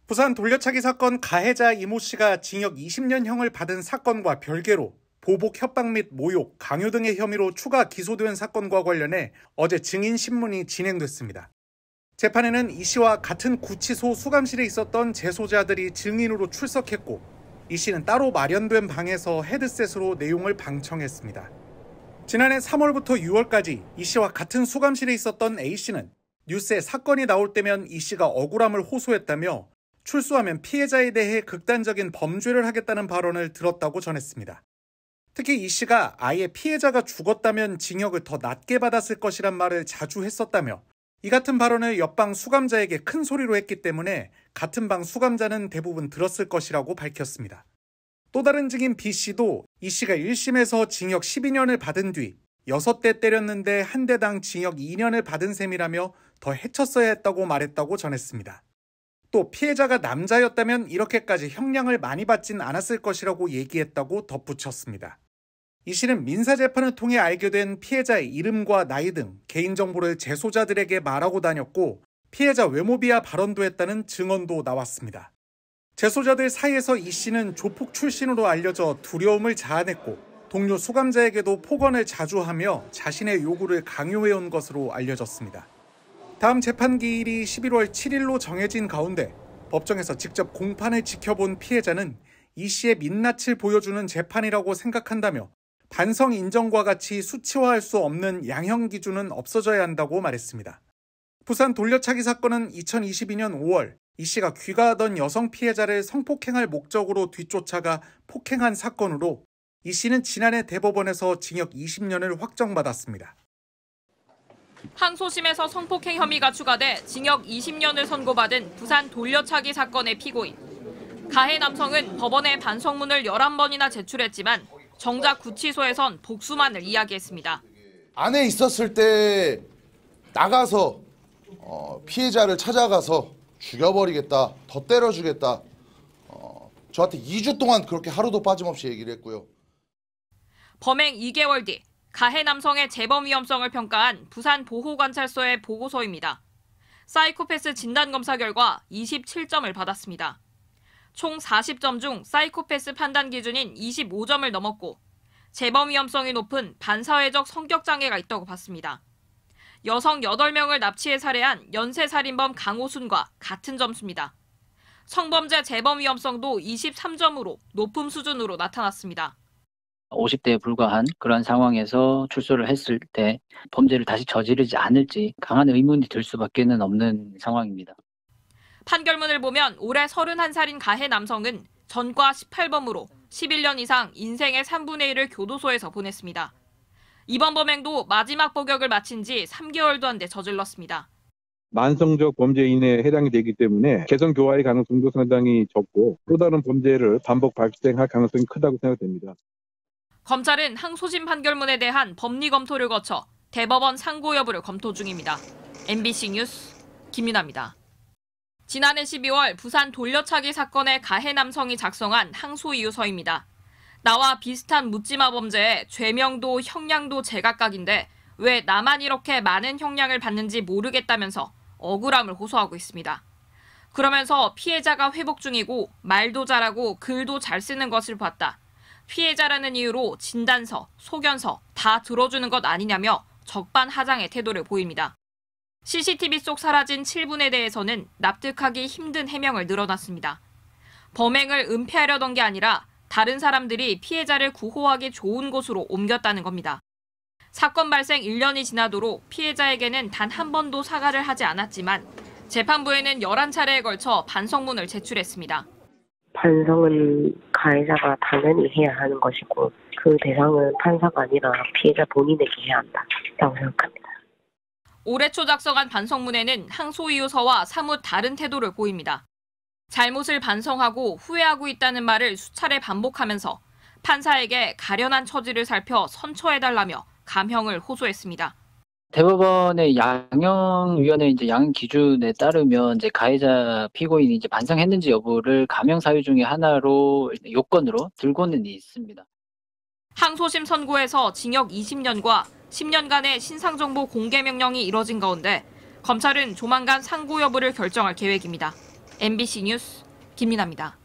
부산 돌려차기 사건 가해자 이모 씨가 징역 20년형을 받은 사건과 별개로 보복 협박 및 모욕, 강요 등의 혐의로 추가 기소된 사건과 관련해 어제 증인 신문이 진행됐습니다. 재판에는 이 씨와 같은 구치소 수감실에 있었던 재소자들이 증인으로 출석했고, 이 씨는 따로 마련된 방에서 헤드셋으로 내용을 방청했습니다. 지난해 3월부터 6월까지 이 씨와 같은 수감실에 있었던 A 씨는 뉴스에 사건이 나올 때면 이 씨가 억울함을 호소했다며 출소하면 피해자에 대해 극단적인 범죄를 하겠다는 발언을 들었다고 전했습니다. 특히 이 씨가 아예 피해자가 죽었다면 징역을 더 낮게 받았을 것이란 말을 자주 했었다며, 이 같은 발언을 옆방 수감자에게 큰 소리로 했기 때문에 같은 방 수감자는 대부분 들었을 것이라고 밝혔습니다. 또 다른 증인 B 씨도 이 씨가 1심에서 징역 12년을 받은 뒤 6대 때렸는데 한 대당 징역 2년을 받은 셈이라며 더 해쳤어야 했다고 말했다고 전했습니다. 또 피해자가 남자였다면 이렇게까지 형량을 많이 받진 않았을 것이라고 얘기했다고 덧붙였습니다. 이 씨는 민사재판을 통해 알게 된 피해자의 이름과 나이 등 개인정보를 재소자들에게 말하고 다녔고, 피해자 외모 비하 발언도 했다는 증언도 나왔습니다. 재소자들 사이에서 이 씨는 조폭 출신으로 알려져 두려움을 자아냈고, 동료 수감자에게도 폭언을 자주 하며 자신의 요구를 강요해온 것으로 알려졌습니다. 다음 재판 기일이 11월 7일로 정해진 가운데 법정에서 직접 공판을 지켜본 피해자는 이 씨의 민낯을 보여주는 재판이라고 생각한다며, 반성 인정과 같이 수치화할 수 없는 양형 기준은 없어져야 한다고 말했습니다. 부산 돌려차기 사건은 2022년 5월 이 씨가 귀가하던 여성 피해자를 성폭행할 목적으로 뒤쫓아가 폭행한 사건으로, 이 씨는 지난해 대법원에서 징역 20년을 확정받았습니다. 항소심에서 성폭행 혐의가 추가돼 징역 20년을 선고받은 부산 돌려차기 사건의 피고인. 가해 남성은 법원에 반성문을 11번이나 제출했지만 정작 구치소에선 복수만을 이야기했습니다. 안에 있었을 때 나가서 피해자를 찾아가서 죽여버리겠다, 더 때려주겠다. 저한테 2주 동안 그렇게 하루도 빠짐없이 얘기를 했고요. 범행 2개월 뒤 가해 남성의 재범 위험성을 평가한 부산보호관찰소의 보고서입니다. 사이코패스 진단검사 결과 27점을 받았습니다. 총 40점 중 사이코패스 판단 기준인 25점을 넘었고, 재범 위험성이 높은 반사회적 성격장애가 있다고 봤습니다. 여성 8명을 납치해 살해한 연쇄살인범 강호순과 같은 점수입니다. 성범죄 재범 위험성도 23점으로 높은 수준으로 나타났습니다. 50대에 불과한 그런 상황에서 출소를 했을 때 범죄를 다시 저지르지 않을지 강한 의문이 들 수밖에 없는 상황입니다. 판결문을 보면 올해 31살인 가해 남성은 전과 18범으로 11년 이상 인생의 3분의 1을 교도소에서 보냈습니다. 이번 범행도 마지막 복역을 마친 지 3개월도 안 돼 저질렀습니다. 만성적 범죄인에 해당이 되기 때문에 개선 교화의 가능성도 상당히 적고, 또 다른 범죄를 반복 발생할 가능성이 크다고 생각됩니다. 검찰은 항소심 판결문에 대한 법리 검토를 거쳐 대법원 상고 여부를 검토 중입니다. MBC 뉴스 김윤아입니다. 지난해 12월 부산 돌려차기 사건의 가해 남성이 작성한 항소 이유서입니다. 나와 비슷한 묻지마 범죄에 죄명도 형량도 제각각인데 왜 나만 이렇게 많은 형량을 받는지 모르겠다면서 억울함을 호소하고 있습니다. 그러면서 피해자가 회복 중이고 말도 잘하고 글도 잘 쓰는 것을 봤다. 피해자라는 이유로 진단서, 소견서 다 들어주는 것 아니냐며 적반하장의 태도를 보입니다. CCTV 속 사라진 7분에 대해서는 납득하기 힘든 해명을 늘어놨습니다. 범행을 은폐하려던 게 아니라 다른 사람들이 피해자를 구호하기 좋은 곳으로 옮겼다는 겁니다. 사건 발생 1년이 지나도록 피해자에게는 단 한 번도 사과를 하지 않았지만 재판부에는 11차례에 걸쳐 반성문을 제출했습니다. 반성은 가해자가 당연히 해야 하는 것이고, 그 대상은 판사가 아니라 피해자 본인에게 해야 한다고 생각합니다. 올해 초 작성한 반성문에는 항소 이유서와 사뭇 다른 태도를 보입니다. 잘못을 반성하고 후회하고 있다는 말을 수차례 반복하면서 판사에게 가련한 처지를 살펴 선처해달라며 감형을 호소했습니다. 대법원의 양형위원회 양형 기준에 따르면 가해자 피고인이 반성했는지 여부를 감형 사유 중에 하나로 요건으로 들고는 있습니다. 항소심 선고에서 징역 20년과 10년간의 신상정보 공개 명령이 이뤄진 가운데 검찰은 조만간 상고 여부를 결정할 계획입니다. MBC 뉴스 김민아입니다.